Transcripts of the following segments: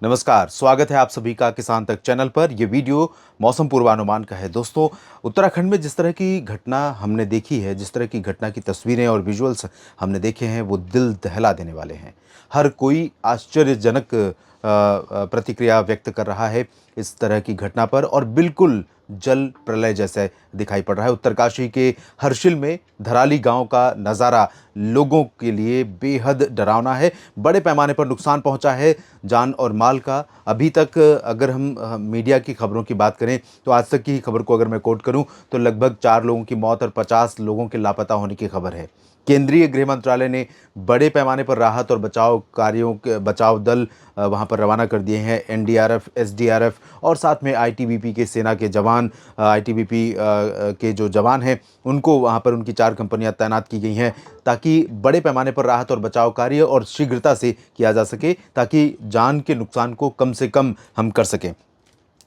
नमस्कार, स्वागत है आप सभी का किसान तक चैनल पर। ये वीडियो मौसम पूर्वानुमान का है। दोस्तों, उत्तराखंड में जिस तरह की घटना हमने देखी है, जिस तरह की घटना की तस्वीरें और विजुअल्स हमने देखे हैं, वो दिल दहला देने वाले हैं। हर कोई आश्चर्यजनक प्रतिक्रिया व्यक्त कर रहा है इस तरह की घटना पर और बिल्कुल जल प्रलय जैसे दिखाई पड़ रहा है। उत्तरकाशी के हर्षिल में धराली गांव का नज़ारा लोगों के लिए बेहद डरावना है। बड़े पैमाने पर नुकसान पहुंचा है जान और माल का। अभी तक अगर हम मीडिया की खबरों की बात करें तो आज तक की खबर को अगर मैं कोट करूं तो लगभग 4 लोगों की मौत और 50 लोगों के लापता होने की खबर है। केंद्रीय गृह मंत्रालय ने बड़े पैमाने पर राहत और बचाव कार्यों के बचाव दल वहां पर रवाना कर दिए हैं। एनडीआरएफ, एसडीआरएफ और साथ में आईटीबीपी के सेना के जवान, आईटीबीपी के जो जवान हैं उनको वहां पर उनकी 4 कंपनियां तैनात की गई हैं ताकि बड़े पैमाने पर राहत और बचाव कार्य और शीघ्रता से किया जा सके, ताकि जान के नुकसान को कम से कम हम कर सकें।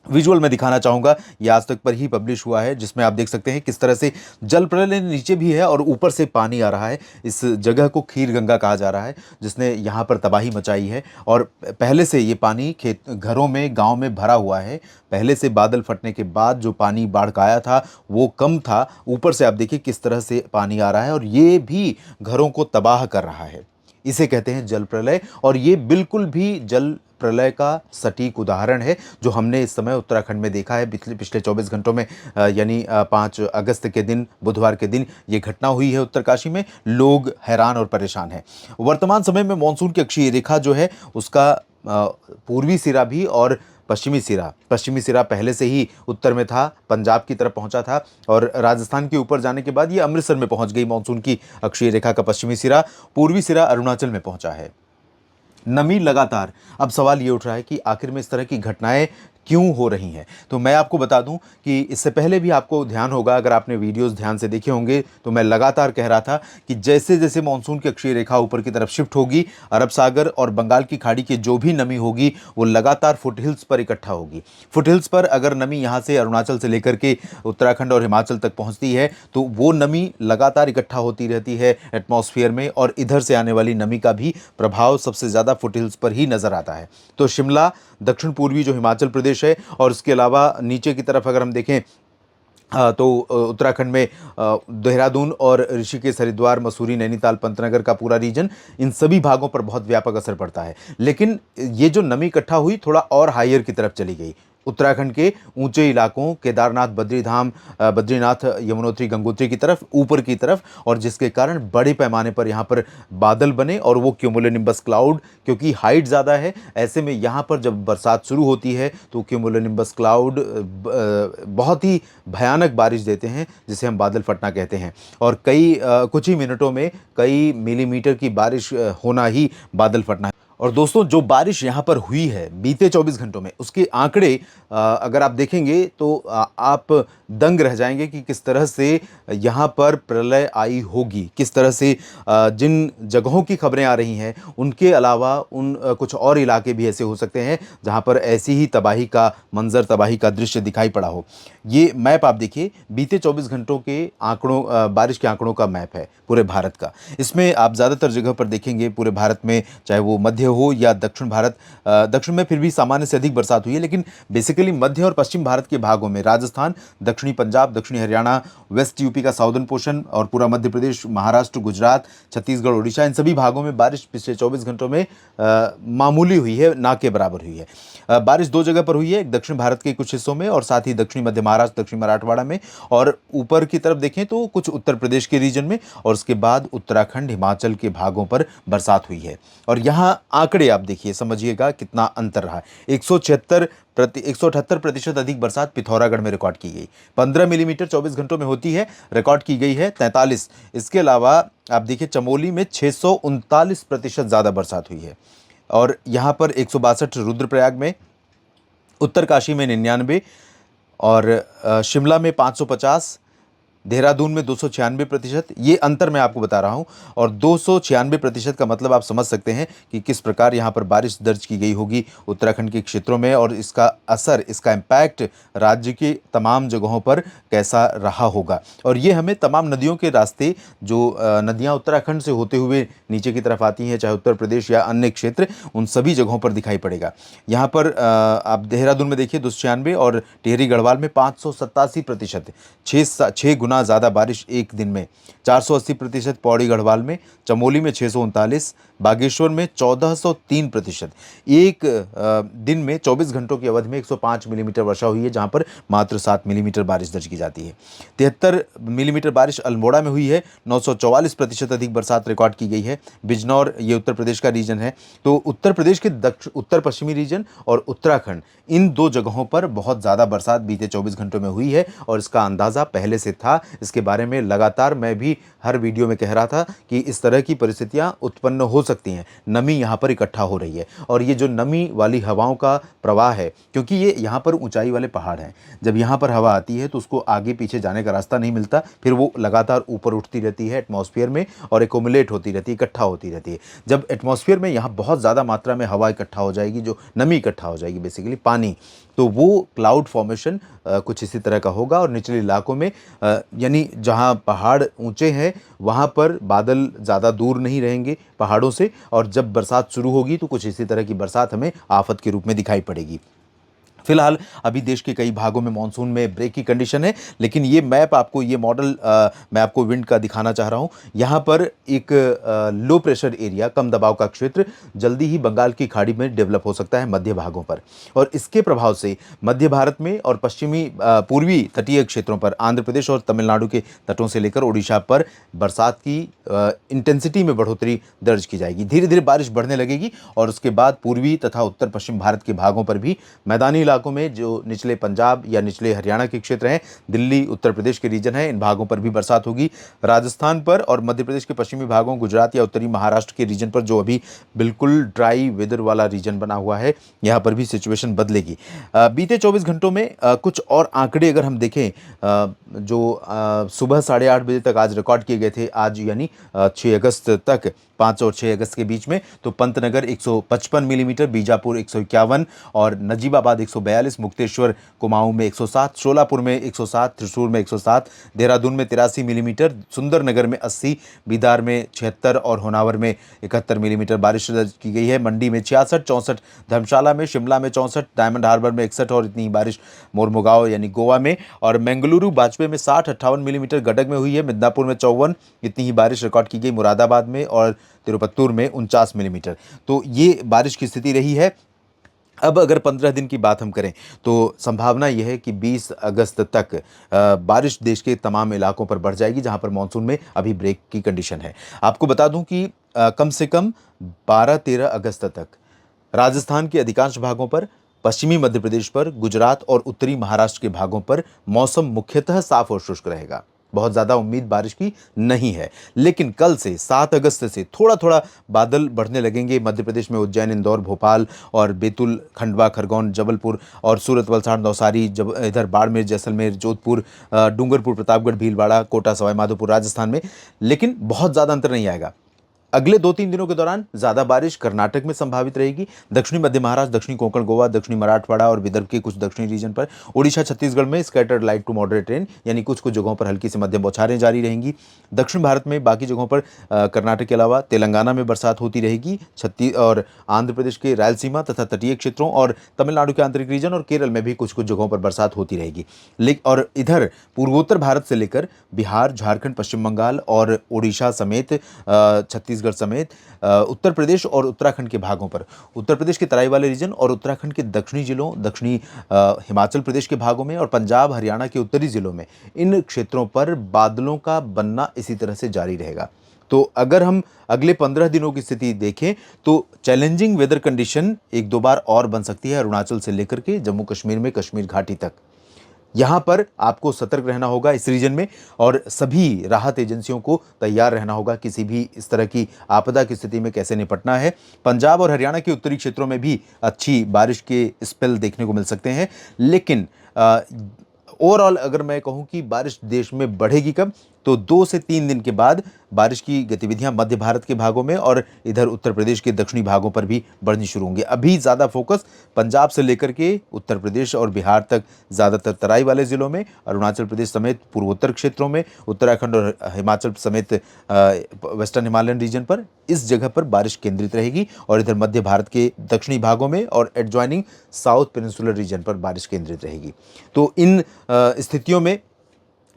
विजुअल में दिखाना चाहूँगा, ये आज तक पर ही पब्लिश हुआ है, जिसमें आप देख सकते हैं किस तरह से जल प्रलय नीचे भी है और ऊपर से पानी आ रहा है। इस जगह को खीर गंगा कहा जा रहा है, जिसने यहाँ पर तबाही मचाई है। और पहले से ये पानी खेत घरों में, गांव में भरा हुआ है। पहले से बादल फटने के बाद जो पानी बाढ़ का आया था वो कम था। ऊपर से आप देखिए किस तरह से पानी आ रहा है और ये भी घरों को तबाह कर रहा है। इसे कहते हैं जल प्रलय और ये बिल्कुल भी जल प्रलय का सटीक उदाहरण है जो हमने इस समय उत्तराखंड में देखा है। पिछले 24 घंटों में यानी 5 अगस्त के दिन, बुधवार के दिन ये घटना हुई है उत्तरकाशी में। लोग हैरान और परेशान हैं। वर्तमान समय में मानसून की अक्षीय रेखा जो है उसका पूर्वी सिरा भी और पश्चिमी सिरा पहले से ही उत्तर में था, पंजाब की तरफ पहुंचा था और राजस्थान के ऊपर जाने के बाद ये अमृतसर में पहुंच गई। मानसून की अक्षीय रेखा का पश्चिमी सिरा, पूर्वी सिरा अरुणाचल में पहुंचा है। नमी लगातार। अब सवाल ये उठ रहा है कि आखिर में इस तरह की घटनाएं क्यों हो रही हैं। तो मैं आपको बता दूं कि इससे पहले भी आपको ध्यान होगा, अगर आपने वीडियोस ध्यान से देखे होंगे तो मैं लगातार कह रहा था कि जैसे जैसे मानसून की अक्षीय रेखा ऊपर की तरफ शिफ्ट होगी, अरब सागर और बंगाल की खाड़ी की जो भी नमी होगी वो लगातार फुटहिल्स पर इकट्ठा होगी। फुटहिल्स पर अगर नमी यहाँ से अरुणाचल से लेकर के उत्तराखंड और हिमाचल तक पहुँचती है तो वो नमी लगातार इकट्ठा होती रहती है एटमॉस्फेयर में और इधर से आने वाली नमी का भी प्रभाव सबसे ज़्यादा फुटहिल्स पर ही नज़र आता है। तो शिमला, दक्षिण पूर्वी जो हिमाचल प्रदेश है और इसके अलावा नीचे की तरफ अगर हम देखें तो उत्तराखंड में देहरादून और ऋषिकेश, हरिद्वार, मसूरी, नैनीताल, पंतनगर का पूरा रीजन, इन सभी भागों पर बहुत व्यापक असर पड़ता है। लेकिन ये जो नमी इकट्ठा हुई थोड़ा और हायर की तरफ चली गई। उत्तराखंड के ऊंचे इलाकों, केदारनाथ, बद्रीनाथ, यमुनोत्री, गंगोत्री की तरफ, ऊपर की तरफ, और जिसके कारण बड़े पैमाने पर यहाँ पर बादल बने और वो क्यूमुलोनिम्बस क्लाउड, क्योंकि हाइट ज़्यादा है, ऐसे में यहाँ पर जब बरसात शुरू होती है तो क्यूमुलोनिम्बस क्लाउड बहुत ही भयानक बारिश देते हैं, जिसे हम बादल फटना कहते हैं। और कुछ ही मिनटों में कई मिलीमीटर की बारिश होना ही बादल फटना है। और दोस्तों, जो बारिश यहाँ पर हुई है बीते 24 घंटों में, उसके आंकड़े अगर आप देखेंगे तो आप दंग रह जाएंगे कि किस तरह से यहाँ पर प्रलय आई होगी, किस तरह से जिन जगहों की खबरें आ रही हैं उनके अलावा कुछ और इलाके भी ऐसे हो सकते हैं जहाँ पर ऐसी ही तबाही का मंजर, तबाही का दृश्य दिखाई पड़ा हो। ये मैप आप देखिए, बीते 24 घंटों के आंकड़ों, बारिश के आंकड़ों का मैप है पूरे भारत का। इसमें आप ज़्यादातर जगह पर देखेंगे पूरे भारत में, चाहे वो मध्य हो या दक्षिण भारत, दक्षिण में फिर भी सामान्य से अधिक बरसात हुई है, लेकिन बेसिकली मध्य और पश्चिम भारत के भागों में, राजस्थान, दक्षिणी पंजाब, दक्षिणी हरियाणा, वेस्ट यूपी का साउदर्न पोर्शन और पूरा मध्य प्रदेश, महाराष्ट्र, गुजरात, छत्तीसगढ़, उड़ीसा, इन सभी भागों में बारिश पिछले 24 घंटों में मामूली हुई है, ना के बराबर हुई है। बारिश 2 जगह पर हुई है, एक दक्षिण भारत के कुछ हिस्सों में और साथ ही दक्षिणी मध्य महाराष्ट्र, दक्षिण मराठवाड़ा में, और ऊपर की तरफ देखें तो कुछ उत्तर प्रदेश के रीजन में, और उसके बाद उत्तराखंड, हिमाचल के भागों पर बरसात हुई है। और यहाँ आंकड़े आप देखिए, समझिएगा कितना अंतर रहा। 178% अधिक बरसात पिथौरागढ़ में रिकॉर्ड की गई। 15 मिलीमीटर 24 घंटों में होती है, रिकॉर्ड की गई है 43। इसके अलावा आप देखिए चमोली में 639% ज़्यादा बरसात हुई है। और यहाँ पर 162 रुद्रप्रयाग में, उत्तरकाशी में 99 और शिमला में 550, देहरादून में 296%, ये अंतर मैं आपको बता रहा हूँ। और 296% का मतलब आप समझ सकते हैं कि किस प्रकार यहाँ पर बारिश दर्ज की गई होगी उत्तराखंड के क्षेत्रों में, और इसका असर, इसका इम्पैक्ट राज्य के तमाम जगहों पर कैसा रहा होगा। और ये हमें तमाम नदियों के रास्ते, जो नदियाँ उत्तराखंड से होते हुए नीचे की तरफ आती हैं, चाहे उत्तर प्रदेश या अन्य क्षेत्र, उन सभी जगहों पर दिखाई पड़ेगा। यहाँ पर आप देहरादून में देखिए 296, और टिहरी गढ़वाल में 587%, छः गुना ज़्यादा बारिश एक दिन में। 480% पौड़ी गढ़वाल में, चमोली में 639, बागेश्वर में 1403%। एक दिन में 24 घंटों की अवधि में 105 मिलीमीटर वर्षा हुई है, जहां पर मात्र 7 मिलीमीटर बारिश दर्ज की जाती है। 73 मिलीमीटर बारिश अल्मोड़ा में हुई है। 944% अधिक बरसात रिकॉर्ड की गई है। बिजनौर, ये उत्तर प्रदेश का रीजन है। तो उत्तर प्रदेश के उत्तर पश्चिमी रीजन और उत्तराखंड, इन दो जगहों पर बहुत ज़्यादा बरसात बीते 24 घंटों में हुई है, और इसका अंदाज़ा पहले से था। इसके बारे में लगातार मैं भी हर वीडियो में कह रहा था कि इस तरह की परिस्थितियां उत्पन्न हो सकती हैं। नमी यहाँ पर इकट्ठा हो रही है, और ये जो नमी वाली हवाओं का प्रवाह है, क्योंकि ये यहाँ पर ऊंचाई वाले पहाड़ हैं, जब यहाँ पर हवा आती है तो उसको आगे पीछे जाने का रास्ता नहीं मिलता, फिर वो लगातार ऊपर उठती रहती है एटमॉस्फेयर में, और एकोमुलेट होती रहती है, इकट्ठा होती रहती है। जब एटमॉस्फेयर में यहाँ बहुत ज़्यादा मात्रा में हवा इकट्ठा हो जाएगी, जो नमी इकट्ठा हो जाएगी, बेसिकली पानी, तो वो क्लाउड फॉर्मेशन कुछ इसी तरह का होगा। और निचले इलाकों में, यानी जहां पहाड़ ऊंचे हैं, वहां पर बादल ज़्यादा दूर नहीं रहेंगे पहाड़ों से, और जब बरसात शुरू होगी तो कुछ इसी तरह की बरसात हमें आफत के रूप में दिखाई पड़ेगी। फिलहाल अभी देश के कई भागों में मानसून में ब्रेक की कंडीशन है, लेकिन ये मैप आपको, ये मॉडल मैं आपको विंड का दिखाना चाह रहा हूँ। यहाँ पर एक लो प्रेशर एरिया, कम दबाव का क्षेत्र जल्दी ही बंगाल की खाड़ी में डेवलप हो सकता है मध्य भागों पर, और इसके प्रभाव से मध्य भारत में और पश्चिमी पूर्वी तटीय क्षेत्रों पर, आंध्र प्रदेश और तमिलनाडु के तटों से लेकर उड़ीसा पर बरसात की इंटेंसिटी में बढ़ोतरी दर्ज की जाएगी। धीरे धीरे बारिश बढ़ने लगेगी, और उसके बाद पूर्वी तथा उत्तर पश्चिम भारत के भागों पर भी, मैदानी इलाकों में जो निचले पंजाब या निचले हरियाणा के क्षेत्र हैं, दिल्ली, उत्तर प्रदेश के रीजन है, इन भागों पर भी बरसात होगी। राजस्थान पर और मध्य प्रदेश के पश्चिमी भागों, गुजरात या उत्तरी महाराष्ट्र के रीजन पर, जो अभी बिल्कुल ड्राई वेदर वाला रीजन बना हुआ है, यहाँ पर भी सिचुएशन बदलेगी। बीते 24 घंटों में कुछ और आंकड़े अगर हम देखें, जो सुबह 8:30 बजे तक आज रिकॉर्ड किए गए थे, आज यानी 6 अगस्त तक, 5 और 6 अगस्त के बीच में, तो पंतनगर 155 मिलीमीटर, बीजापुर 151, और नजीबाबाद 142, मुक्तेश्वर कुमाऊं में 107, शोलापुर में 107, त्रिशूर में 107, देहरादून में 83 मिलीमीटर, सुंदरनगर में 80, बीदार में 76 और होनावर में 71 मिलीमीटर बारिश दर्ज की गई है। मंडी में 66, 64, धर्मशाला में, शिमला में 64, डायमंड हार्बर में 61, और इतनी ही बारिश मोरमुगांव यानी गोवा में, और बेंगलुरु बाजपे में 60, 58 मिलीमीटर गडक में हुई है। मिदनापुर में 54, इतनी ही बारिश रिकॉर्ड की गई मुरादाबाद में, और तिरुपत्तूर में 49 मिलीमीटर। तो ये बारिश की स्थिति रही है। अब अगर 15 दिन की बात हम करें, तो संभावना यह है कि 20 अगस्त तक बारिश देश के तमाम इलाकों पर बढ़ जाएगी, जहां पर मानसून में अभी ब्रेक की कंडीशन है। आपको बता दूं कि कम से कम 12-13 अगस्त तक राजस्थान के अधिकांश भागों पर, पश्चिमी मध्य प्रदेश पर, गुजरात और उत्तरी महाराष्ट्र के भागों पर मौसम मुख्यतः साफ और शुष्क रहेगा। बहुत ज़्यादा उम्मीद बारिश की नहीं है। लेकिन कल से 7 अगस्त से थोड़ा थोड़ा बादल बढ़ने लगेंगे मध्य प्रदेश में। उज्जैन, इंदौर, भोपाल और बैतूल, खंडवा, खरगोन, जबलपुर और सूरत, वलसाड़, नौसारी, इधर बाड़मेर, जैसलमेर, जोधपुर, डूंगरपुर, प्रतापगढ़, भीलवाड़ा, कोटा, सवाई माधोपुर, राजस्थान में। लेकिन बहुत ज़्यादा अंतर नहीं आएगा। अगले 2-3 दिनों के दौरान ज्यादा बारिश कर्नाटक में संभावित रहेगी। दक्षिणी मध्य महाराष्ट्र, दक्षिणी कोंकण, गोवा, दक्षिणी मराठवाड़ा और विदर्भ के कुछ दक्षिणी रीजन पर, उड़ीसा, छत्तीसगढ़ में scattered light to moderate rain, यानी कुछ कुछ जगहों पर हल्की से मध्यम बौछारें जारी रहेंगी। दक्षिण भारत में बाकी जगहों पर, कर्नाटक के अलावा तेलंगाना में बरसात होती रहेगी। छत्तीस और आंध्र प्रदेश के रायलसीमा तथा तटीय क्षेत्रों और तमिलनाडु के आंतरिक रीजन और केरल में भी कुछ कुछ जगहों पर बरसात होती रहेगी। और इधर पूर्वोत्तर भारत से लेकर बिहार, झारखंड, पश्चिम बंगाल और उड़ीसा समेत, छत्तीसगढ़ समेत, उत्तर प्रदेश और उत्तराखंड के भागों पर, उत्तर प्रदेश के तराई वाले रीजन और उत्तराखंड के दक्षिणी जिलों, दक्षिणी हिमाचल प्रदेश के भागों में और पंजाब, हरियाणा के उत्तरी जिलों में, इन क्षेत्रों पर बादलों का बनना इसी तरह से जारी रहेगा। तो अगर हम अगले 15 दिनों की स्थिति देखें, तो चैलेंजिंग वेदर कंडीशन एक दो बार और बन सकती है अरुणाचल से लेकर के जम्मू कश्मीर में कश्मीर घाटी तक। यहाँ पर आपको सतर्क रहना होगा इस रीजन में, और सभी राहत एजेंसियों को तैयार रहना होगा किसी भी इस तरह की आपदा की स्थिति में कैसे निपटना है। पंजाब और हरियाणा के उत्तरी क्षेत्रों में भी अच्छी बारिश के स्पेल देखने को मिल सकते हैं, लेकिन ओवरऑल अगर मैं कहूं कि बारिश देश में बढ़ेगी कब, तो 2 से 3 दिन के बाद बारिश की गतिविधियां मध्य भारत के भागों में और इधर उत्तर प्रदेश के दक्षिणी भागों पर भी बढ़नी शुरू होंगी। अभी ज़्यादा फोकस पंजाब से लेकर के उत्तर प्रदेश और बिहार तक, ज़्यादातर तराई वाले ज़िलों में, अरुणाचल प्रदेश समेत पूर्वोत्तर क्षेत्रों में, उत्तराखंड और हिमाचल समेत वेस्टर्न हिमालयन रीजन पर, इस जगह पर बारिश केंद्रित रहेगी। और इधर मध्य भारत के दक्षिणी भागों में और एडजॉइनिंग साउथ पेनिनसुलर रीजन पर बारिश केंद्रित रहेगी। तो इन स्थितियों में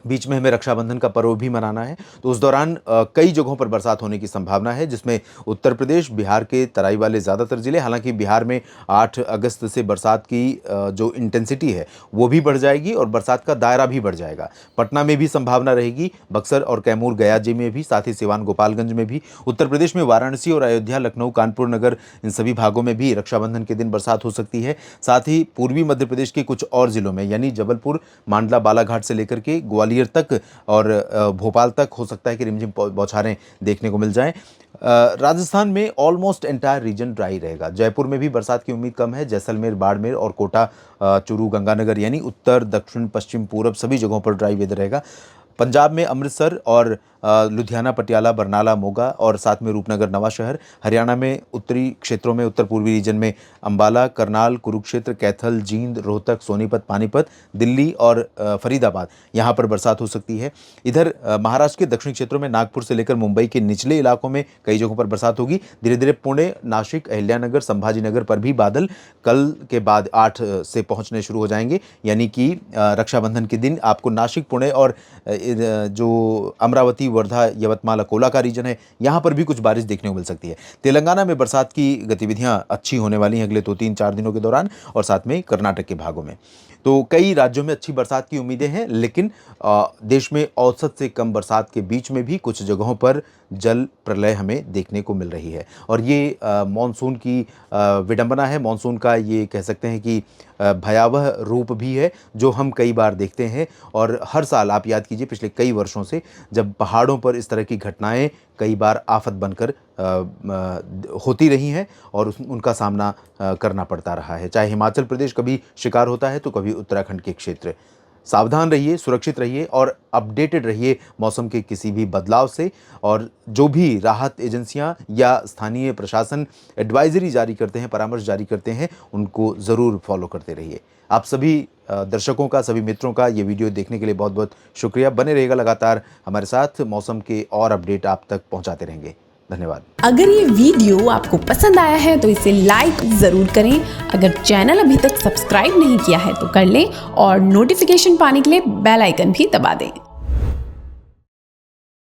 बीच में हमें रक्षाबंधन का पर्व भी मनाना है, तो उस दौरान कई जगहों पर बरसात होने की संभावना है, जिसमें उत्तर प्रदेश, बिहार के तराई वाले ज़्यादातर ज़िले, हालांकि बिहार में 8 अगस्त से बरसात की जो इंटेंसिटी है वो भी बढ़ जाएगी और बरसात का दायरा भी बढ़ जाएगा। पटना में भी संभावना रहेगी, बक्सर और कैमूर गया जी में भी, साथ ही सिवान गोपालगंज में भी, उत्तर प्रदेश में वाराणसी और अयोध्या, लखनऊ, कानपुर नगर, इन सभी भागों में भी रक्षाबंधन के दिन बरसात हो सकती है। साथ ही पूर्वी मध्य प्रदेश के कुछ और ज़िलों में, यानी जबलपुर, मांडला, बालाघाट से लेकर के ग्वालियर तक और भोपाल तक हो सकता है कि रिमझिम बौछारें देखने को मिल जाएं। राजस्थान में ऑलमोस्ट एंटायर रीजन ड्राई रहेगा। जयपुर में भी बरसात की उम्मीद कम है। जैसलमेर, बाड़मेर और कोटा, चूरू, गंगानगर यानी उत्तर, दक्षिण, पश्चिम, पूरब सभी जगहों पर ड्राई वेदर रहेगा। पंजाब में अमृतसर और लुधियाना, पटियाला, बरनाला, मोगा और साथ में रूपनगर, नवा शहर। हरियाणा में उत्तरी क्षेत्रों में, उत्तर पूर्वी रीजन में अंबाला, करनाल, कुरुक्षेत्र, कैथल, जींद, रोहतक, सोनीपत, पानीपत, दिल्ली और फरीदाबाद, यहाँ पर बरसात हो सकती है। इधर महाराष्ट्र के दक्षिणी क्षेत्रों में नागपुर से लेकर मुंबई के निचले इलाकों में कई जगहों पर बरसात होगी। धीरे धीरे पुणे, नासिक, अहिल्यानगर, संभाजीनगर पर भी बादल कल के बाद 8 से पहुँचने शुरू हो जाएंगे, यानी कि रक्षाबंधन के दिन आपको नासिक, पुणे और जो अमरावती, वर्धा, यवतमाल, अकोला का रीजन है, यहाँ पर भी कुछ बारिश देखने को मिल सकती है। तेलंगाना में बरसात की गतिविधियां अच्छी होने वाली हैं अगले 2-3-4 दिनों के दौरान, और साथ में कर्नाटक के भागों में। तो कई राज्यों में अच्छी बरसात की उम्मीदें हैं, लेकिन देश में औसत से कम बरसात के बीच में भी कुछ जगहों पर जल प्रलय हमें देखने को मिल रही है। और ये मानसून की विडंबना है, मानसून का ये कह सकते हैं कि भयावह रूप भी है, जो हम कई बार देखते हैं। और हर साल आप याद कीजिए पिछले कई वर्षों से, जब पहाड़ों पर इस तरह की घटनाएं कई बार आफत बनकर होती रही हैं और उनका सामना करना पड़ता रहा है। चाहे हिमाचल प्रदेश कभी शिकार होता है, तो कभी उत्तराखंड के क्षेत्र। सावधान रहिए, सुरक्षित रहिए और अपडेटेड रहिए मौसम के किसी भी बदलाव से। और जो भी राहत एजेंसियां या स्थानीय प्रशासन एडवाइजरी जारी करते हैं, परामर्श जारी करते हैं, उनको ज़रूर फॉलो करते रहिए। आप सभी दर्शकों का, सभी मित्रों का ये वीडियो देखने के लिए बहुत बहुत शुक्रिया। बने रहिएगा लगातार हमारे साथ, मौसम के और अपडेट आप तक पहुंचाते रहेंगे। धन्यवाद। अगर ये वीडियो आपको पसंद आया है तो इसे लाइक ज़रूर करें। अगर चैनल अभी तक सब्सक्राइब नहीं किया है तो कर लें और नोटिफिकेशन पाने के लिए बेल आइकन भी दबा दें।